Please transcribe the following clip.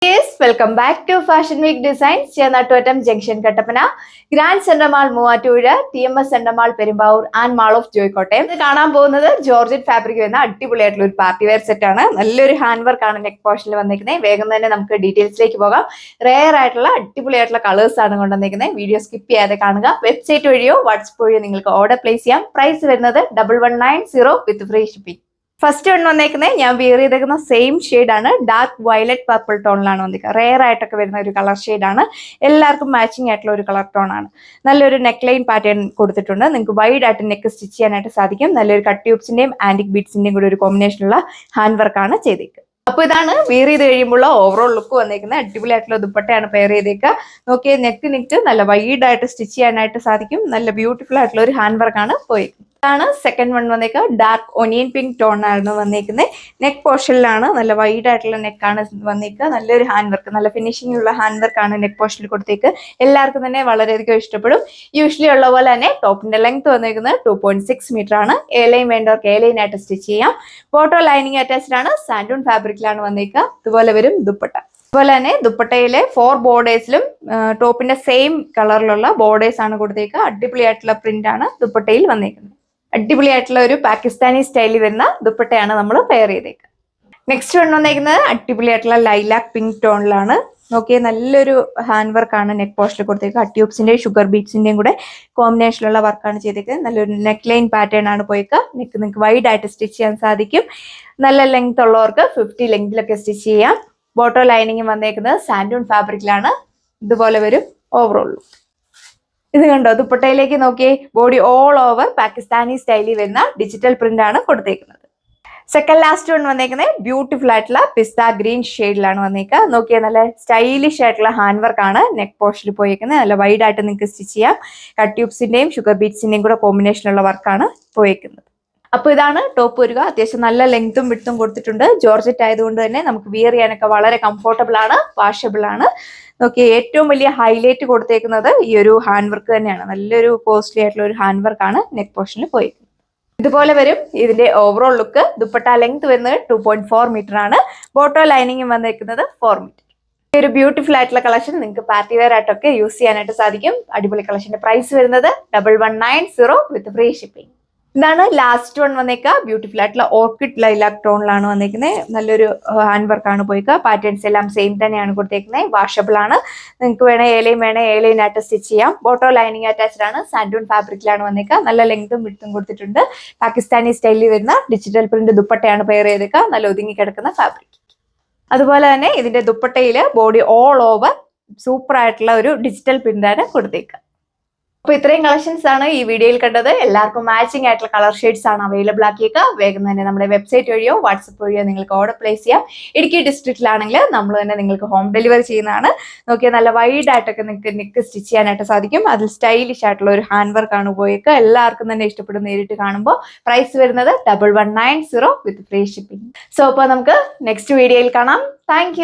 Yes, welcome back to Fashion Week Designs. Chenattuvattam Junction, Kattapana, Grand Centre Mall, Moovattuzhuzha, TMS Centre Mall, Perumbavoor, and Mall of Joy Kottayam. ഇത് കാണാൻ പോകുന്നത് georgette fabric വരുന്ന അടിപൊളിയായിട്ടുള്ള ഒരു party wear set ആണ്. നല്ലൊരു hand work ആണ് neck പോർഷനിൽ വന്നിരിക്കുന്നത്. വേഗം തന്നെ നമുക്ക് ഡീറ്റെയിൽസിലേക്ക് പോകാം. റെയർ ആയിട്ടുള്ള അടിപൊളിയായിട്ടുള്ള കളേഴ്സ് ആണ് കൊണ്ടുവന്നിരിക്കുന്നത്. വീഡിയോ സ്കിപ്പ് ചെയ്യാതെ കാണുക. വെബ്സൈറ്റ് വഴിയോ വാട്സ്ആപ്പ് വഴിയോ നിങ്ങൾക്ക് ഓർഡർ പ്ലേസ് ചെയ്യാം. പ്രൈസ് വരുന്നത് 1190 വിത്ത് ഫ്രീ ഷിപ്പിംഗ്. ഫസ്റ്റ് വൺ വന്നേക്കുന്നത് ഞാൻ വിയർ ചെയ്തേക്കുന്ന സെയിം ഷെയ്ഡാണ്. ഡാർക്ക് വയലറ്റ് പർപ്പിൾ ടോണിലാണ് വന്നിരിക്കുക. റെയർ ആയിട്ടൊക്കെ വരുന്ന ഒരു കളർ ഷെയ്ഡാണ്. എല്ലാവർക്കും മാച്ചിങ് ആയിട്ടുള്ള ഒരു കളർ ടോൺ ആണ്. നല്ലൊരു നെക്ക് ലൈൻ പാറ്റേൺ കൊടുത്തിട്ടുണ്ട്. നിങ്ങൾക്ക് വൈഡ് ആയിട്ട് നെക്ക് സ്റ്റിച്ച് ചെയ്യാനായിട്ട് സാധിക്കും. നല്ലൊരു കട്ട് ട്യൂബ്സിന്റെയും ആന്റിക് ബീഡ്സിന്റെയും കൂടി ഒരു കോമ്പിനേഷനുള്ള ഹാൻഡ് വർക്കാണ് ചെയ്തേക്കുക. അപ്പൊ ഇതാണ് വെയർ ചെയ്ത് കഴിയുമ്പോൾ ഓവറോൾ ലുക്ക് വന്നേക്കുന്നത്. അടിപൊളിയായിട്ടുള്ള ദുപ്പട്ടയാണ് പെയർ ചെയ്തേക്കുക. നോക്കിയ നെക്ക് നല്ല വൈഡ് ആയിട്ട് സ്റ്റിച്ച് ചെയ്യാനായിട്ട് സാധിക്കും. നല്ല ബ്യൂട്ടിഫുൾ ആയിട്ടുള്ള ഒരു ഹാൻഡ് വർക്കാണ് പോയിരിക്കുന്നത്. ഇതാണ് സെക്കൻഡ് വൺ വന്നേക്കുക. ഡാർക്ക് ഒനിയൻ പിങ്ക് ടോൺ ആണ് വന്നേക്കുന്നത്. നെക്ക് പോർഷനിലാണ് നല്ല വൈഡ് ആയിട്ടുള്ള നെക്കാണ് വന്നേക്കുക. നല്ലൊരു ഹാൻഡ് വർക്ക്, നല്ല ഫിനിഷിംഗ് ഉള്ള ഹാൻഡ് വർക്കാണ് നെക്ക് പോർഷനിൽ കൊടുത്തേക്ക്. എല്ലാവർക്കും തന്നെ വളരെയധികം ഇഷ്ടപ്പെടും. യൂഷ്വലി ഉള്ള പോലെ തന്നെ ടോപ്പിന്റെ ലെങ്ത് വന്നേക്കുന്നത് 2.6 മീറ്റർ ആണ്. എ ലൈൻ വേണ്ടവർക്ക് എ ലൈൻ ആയിട്ട് സ്റ്റിച്ച് ചെയ്യാം. ബോട്ടോ ലൈനിങ് അറ്റാച്ച്ഡ് ആണ്. സാൻഡൂൺ ഫാബ്രിക്കിലാണ് വന്നേക്കുക. ഇതുപോലെ വരും ദുപ്പട്ട. അതുപോലെ തന്നെ ദുപ്പട്ടയിലെ 4 ബോർഡേഴ്സിലും ടോപ്പിന്റെ സെയിം കളറിലുള്ള ബോർഡേഴ്സ് ആണ് കൊടുത്തേക്കുക. അടിപൊളിയായിട്ടുള്ള പ്രിന്റ് ആണ് ദുപ്പട്ടയിൽ വന്നേക്കുന്നത്. അടിപൊളിയായിട്ടുള്ള ഒരു പാകിസ്ഥാനി സ്റ്റൈലിൽ വരുന്ന ദുപ്പട്ടയാണ് നമ്മൾ പെയർ ചെയ്തേക്കുക. നെക്സ്റ്റ് വൺ വന്നേക്കുന്നത് അടിപൊളിയായിട്ടുള്ള ലൈലാക്ക് പിങ്ക് ടോണിലാണ്. നോക്കിയ നല്ലൊരു ഹാൻഡ് വർക്കാണ് നെക്ക് പോർഷനിൽ കൊടുത്തേക്കുക. അട്യൂബ്സിന്റെയും ഷുഗർ ബീഡ്സിന്റെയും കൂടെ കോമ്പിനേഷനുള്ള വർക്കാണ് ചെയ്തേക്കുന്നത്. നല്ലൊരു നെക്ക് ലൈൻ പാറ്റേൺ ആണ് പോയേക്കുക. നിങ്ങൾക്ക് വൈഡ് ആയിട്ട് സ്റ്റിച്ച് ചെയ്യാൻ സാധിക്കും. നല്ല ലെങ്ത് ഉള്ളവർക്ക് 50 ലെങ്തിലൊക്കെ സ്റ്റിച്ച് ചെയ്യാം. ബോട്ടോ ലൈനിങ് വന്നേക്കുന്നത് സാൻഡൂൺ ഫാബ്രിക്കിലാണ്. ഇതുപോലെ വരും ഓവറോൾ. ഇത് കണ്ടോ, ദുപ്പട്ടയിലേക്ക് നോക്കിയേ. ബോഡി ഓൾ ഓവർ പാകിസ്ഥാനി സ്റ്റൈലിൽ വരുന്ന ഡിജിറ്റൽ പ്രിന്റ് ആണ് കൊടുത്തേക്കുന്നത്. സെക്കൻഡ് ലാസ്റ്റ് വൺ വന്നേക്കുന്നത് ബ്യൂട്ടിഫുൾ ആയിട്ടുള്ള പിസ്ത ഗ്രീൻ ഷെയ്ഡിലാണ് വന്നേക്കുക. നോക്കിയാൽ നല്ല സ്റ്റൈലിഷ് ആയിട്ടുള്ള ഹാൻഡ് വർക്കാണ് നെക്ക് പോർഷനിൽ പോയേക്കുന്നത്. നല്ല വൈഡ് ആയിട്ട് നിങ്ങൾക്ക് സ്റ്റിച്ച് ചെയ്യാം. കട്ട് ട്യൂബ്സിന്റെയും ഷുഗർ ബീഡ്സിന്റെയും കൂടെ കോമ്പിനേഷനുള്ള വർക്കാണ് പോയേക്കുന്നത്. അപ്പൊ ഇതാണ് ടോപ്പ് വരിക. അത്യാവശ്യം നല്ല ലെങ്ത്തും വിഡ്ത്തും കൊടുത്തിട്ടുണ്ട്. ജോർജറ്റ് ആയതുകൊണ്ട് തന്നെ നമുക്ക് വിയർ ചെയ്യാനൊക്കെ വളരെ കംഫർട്ടബിൾ ആണ്, വാഷബിൾ ആണ്. നോക്കി ഏറ്റവും വലിയ ഹൈലൈറ്റ് കൊടുത്തേക്കുന്നത് ഈ ഒരു ഹാൻഡ് വർക്ക് തന്നെയാണ്. നല്ലൊരു കോസ്റ്റ്ലി ആയിട്ടുള്ള ഒരു ഹാൻഡ് വർക്കാണ് നെക്ക് പോർഷനിൽ പോയിരിക്കുന്നത്. ഇതുപോലെ വരും ഇതിന്റെ ഓവറോൾ ലുക്ക്. ദുപ്പട്ട ലെങ്ത് വരുന്നത് 2.4 മീറ്റർ ആണ്. ബോട്ടോ ലൈനിങ്ങും വന്നേക്കുന്നത് 4 മീറ്റർ. ഈ ഒരു ബ്യൂട്ടിഫുൾ ആയിട്ടുള്ള കളക്ഷൻ നിങ്ങൾക്ക് പാർട്ടി വെയർ ആയിട്ടൊക്കെ യൂസ് ചെയ്യാനായിട്ട് സാധിക്കും. അടിപൊളി കളക്ഷന്റെ പ്രൈസ് വരുന്നത് 1190 വിത്ത് ഫ്രീ ഷിപ്പിംഗ്. ഇതാണ് ലാസ്റ്റ് വൺ വന്നേക്കുക. ബ്യൂട്ടിഫുൾ ആയിട്ടുള്ള ഓർക്കിഡ് ലൈലാക്ക് ടോണിലാണ് വന്നേക്കുന്നത്. നല്ലൊരു ഹാൻഡ് വർക്കാണ് പോയിക്കുക. പാറ്റേൺസ് എല്ലാം സെയിം തന്നെയാണ് കൊടുത്തേക്കുന്നത്. വാഷബിൾ ആണ്. നിങ്ങൾക്ക് വേണേ ഏലൈൻ ആയിട്ട് സ്റ്റിച്ച് ചെയ്യാം. ബോട്ടോ ലൈനിങ് അറ്റാച്ച്ഡ് ആണ്. സാൻഡൂൺ ഫാബ്രിക്കിലാണ് വന്നേക്കുക. നല്ല ലെങ്തും വിഡ്ത്തും കൊടുത്തിട്ടുണ്ട്. പാകിസ്ഥാനി സ്റ്റൈലിൽ വരുന്ന ഡിജിറ്റൽ പ്രിന്റ് ദുപ്പട്ടയാണ് പെയർ ചെയ്തേക്കുക. നല്ല ഒതുങ്ങി കിടക്കുന്ന ഫാബ്രിക്. അതുപോലെ തന്നെ ഇതിന്റെ ദുപ്പട്ടയില് ബോഡി ഓൾ ഓവർ സൂപ്പർ ആയിട്ടുള്ള ഒരു ഡിജിറ്റൽ പ്രിന്റാണ് കൊടുത്തേക്കുക. അപ്പൊ ഇത്രയും കളക്ഷൻസ് ആണ് ഈ വീഡിയോയിൽ കണ്ടത്. എല്ലാവർക്കും മാച്ചിങ് ആയിട്ടുള്ള കളർ ഷെയ്ഡ്സ് ആണ് അവൈലബിൾ ആക്കിയേക്കുക. വേഗം തന്നെ നമ്മുടെ വെബ്സൈറ്റ് വഴിയോ വാട്സപ്പ് വഴിയോ നിങ്ങൾക്ക് ഓർഡർ പ്ലേസ് ചെയ്യാം. ഇടുക്കി ഡിസ്ട്രിക്റ്റിലാണെങ്കിൽ നമ്മൾ തന്നെ നിങ്ങൾക്ക് ഹോം ഡെലിവറി ചെയ്യുന്നതാണ്. നോക്കിയാൽ നല്ല വൈഡ് ആയിട്ടൊക്കെ നിങ്ങൾക്ക് നെക്ക് സ്റ്റിച്ച് ചെയ്യാനായിട്ട് സാധിക്കും. അതിൽ സ്റ്റൈലിഷ് ആയിട്ടുള്ള ഒരു ഹാൻഡ് വർക്ക് ആണ് പോയേക്കുക. എല്ലാവർക്കും തന്നെ ഇഷ്ടപ്പെടും നേരിട്ട് കാണുമ്പോൾ. പ്രൈസ് വരുന്നത് 1190 വിത്ത് ഫ്രീ ഷിപ്പിംഗ്. സോ അപ്പോൾ നമുക്ക് നെക്സ്റ്റ് വീഡിയോയിൽ കാണാം. താങ്ക്